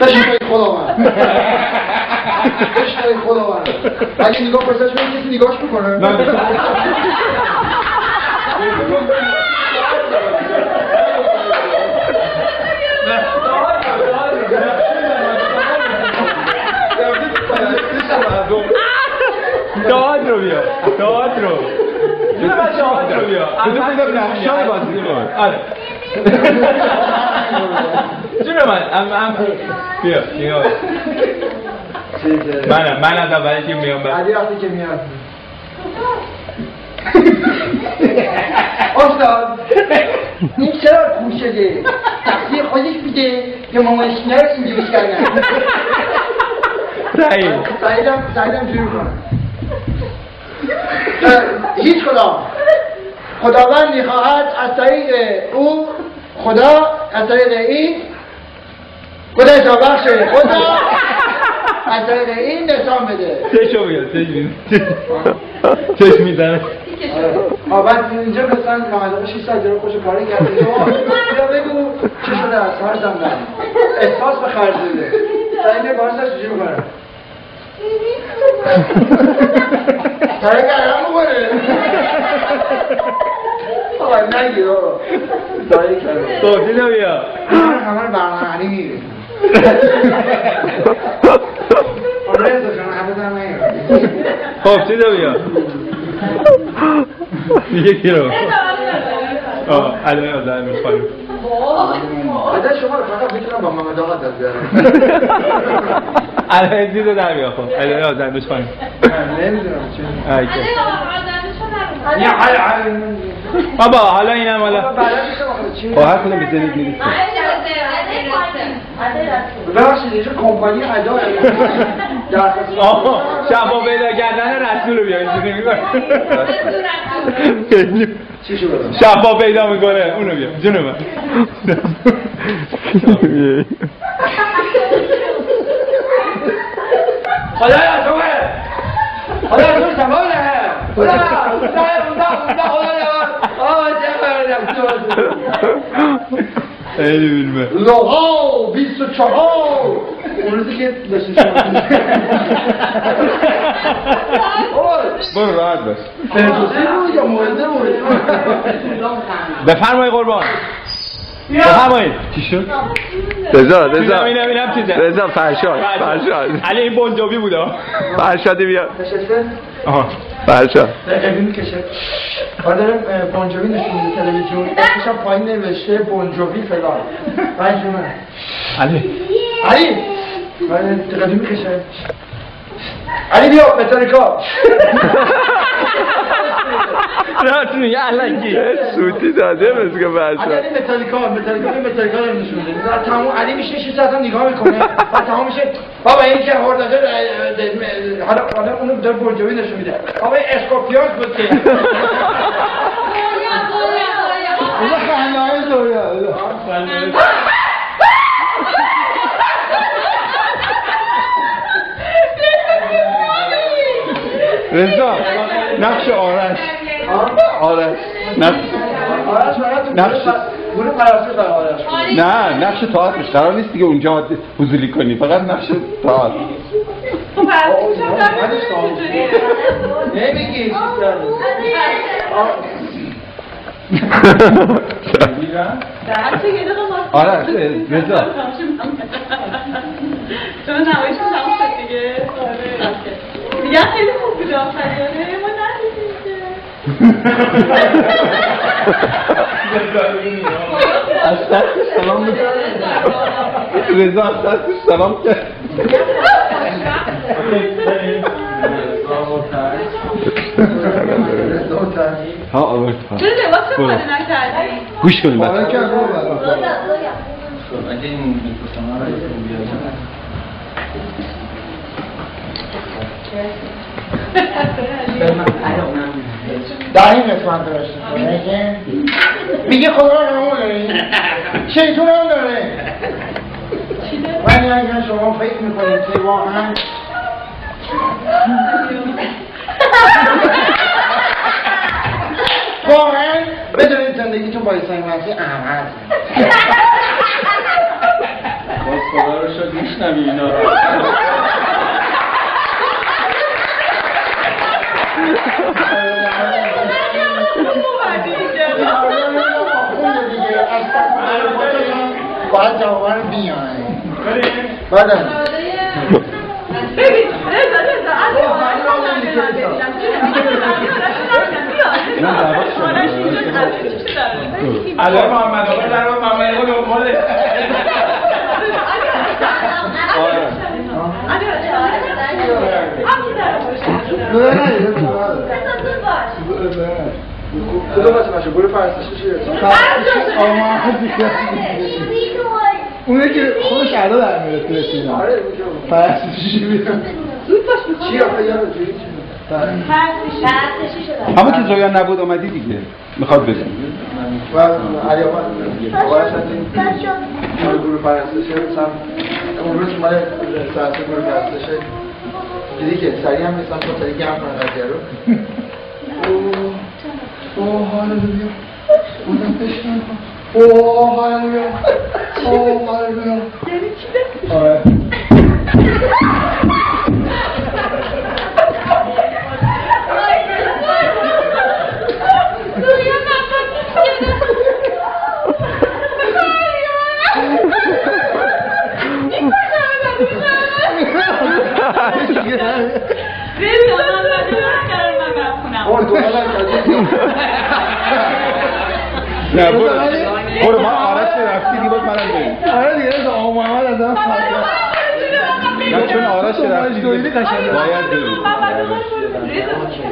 بشنوی خداوند بشنوی خداوند اگه نگاه پرسش کنید کسی نگاهش میکنه داد رو بیا داد رو داد رو بیا بذار نقشه رو بازی کن آره جون من بیا نگاه من از اولی که میام علی وقتی که میاد استاد این چرا کور شده تقصیر خودش بیده که مامانش نرس اینجوریش کردن سعیدم جوری کنم هیچ کدام خداوند میخواهد از طریق او خدا از طریق این خدا تا بخش خدا از طریق این نشان بده چشو بیاد چش میزنه بعد اینجا مثلا محمد 600 جرا خوش کاری کرده یا بگو چی شده از فرزم من احساس به خرج داده سعیده بارسش چجور کنه سعی کردم بکنه آقا نگیر آقا سعی کردم خب دیده بیا همه رو برنامه‌انی میره رزا جان حدثم نگیر خب دیده بیا یکی رو الان آزار میخواییم عدد شما رو فقط میتونم با محمد آقا در بیارم الان دیده در بیا خب الان آزار میخواییم نمیدونم چه بابا حالا اینم حالا با هر کنم بزنید میرسید ببخشید اینجا کمپانی ادا شفا پیدا کردن رسول رو بیا اینجوری میکنه چی شو بدم شفا پیدا میکنه اونو بیا جونو من خدایا توه خدایا تو سماله خدایا خیلی بیلمه لوها 24 اون روزی که داشتی برو راحت باش فردوسی بود یا مولده بود بفرمایی قربان بفرمایید چی شد؟ اینم چیزه رضا فرشاد علی این بونجابی بوده فرشادی بیا نشسته؟ آها فرشاد قدیم میکشه دارم بونجوی نشون میده تلویزیون دستشم پایین نوشته بونجوی فلان رنجونه علی قدیم میکشه علی بیا متالیکا راتون یه علنگی سوتی داده مثل که فرشاد علی متالیکا رو نشون میده تمام علی میشه 600 تا نگاه میکنه بعد تمام میشه بابا این که هرداده حالا اونو داره بونجوی نشون میده بابا اسکورپیون بود که اونو خنده های دویا رضا نقش آرش نقش گروه پرستش برای آرش نه نقش تئاترش قرار نیست دیگه اونجا حضوری کنی فقط نقش تئاتر نمیگی آرش رضا چون نمایش تمام شد دیگه میگن خیلی خوب بود آفریانه ما ندیدیم از دستش سلام میکنه رضا از دستش سلام کرد ها آورد چرا لباس رو پاده نکردی؟ گوش کنیم بچه در این قسمت درست میکنه میگه خدا رو نمون داری شیطون هم داره ولی اگر شما فکر میکنید که واقعا بدونید زندگیتون با عیسی مسیح اهم هست باز خدا رو شد میشنوی اینا رو. باید جوابر بیان بعدم ببین رضا علی محمد آقا در محمد آقا دنباله کدوم باشه برو پرستش اونه که خودش علا در میره تو رسیدن آره پرستشی بیرون زود باش میخوام چی آخه یارو جوری پرستشی شده همون که زویان نبود اومدی دیگه میخواد بزن و علی آقا شدیم گروه پرستشه اون روز مال ساعت گروه پرستشه دیدی که سریع هم نیستم تو سریع گرم کنه قضیه رو اوه هاللویا بودم بشنم اوه هاللویا اوه هاللویا آره نه برو ما آرش رفتی دیگه منم بریم آره دیگه آقا محمد از هم نه چون آرش رفتی دویدی قشنگه باید بریم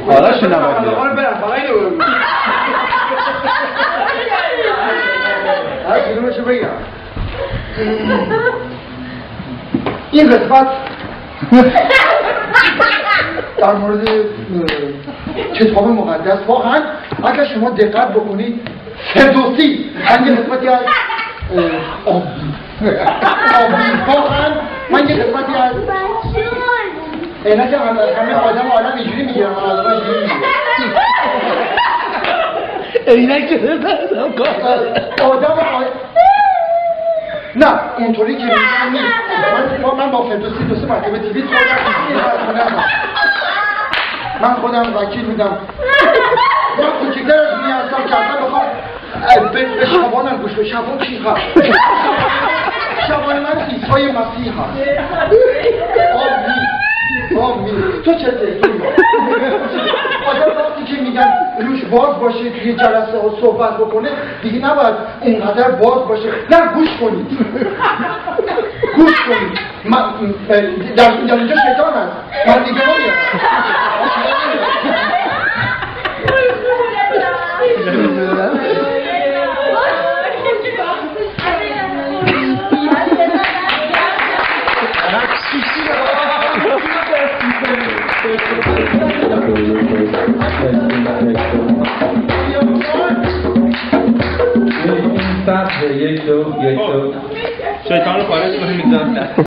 آرش نباید آقا رو برم فقط اینو بگم هر کدومشو بگم این قسمت در مورد کتاب مقدس واقعا اگر شما دقت بکنید فردوسی من یه قسمتی از آبی واقعا من یه قسمتی از اینا که همه آدم عالم اینجوری میگیرن آدم اینجوری میگیرن اینک که آدم نه اونطوری که میگم نیست من با فردوسی دو سه مرتبه تیوی من خودم وکیل میدم من کوچکتر از دنیا هستم که اصلا بخوام به شبانم گوش به شبان کی هست شبان من عیسی مسیح هست آمین تو چه تهیدی آدم وقتی که میگن روش باز باشه توی جلسه ها صحبت بکنه دیگه نباید اونقدر باز باشه نه گوش کنید گوش کنید در اینجا شیطان هست من دیگه نمیام یک دو شیطان رو خارج کنیم میگذارم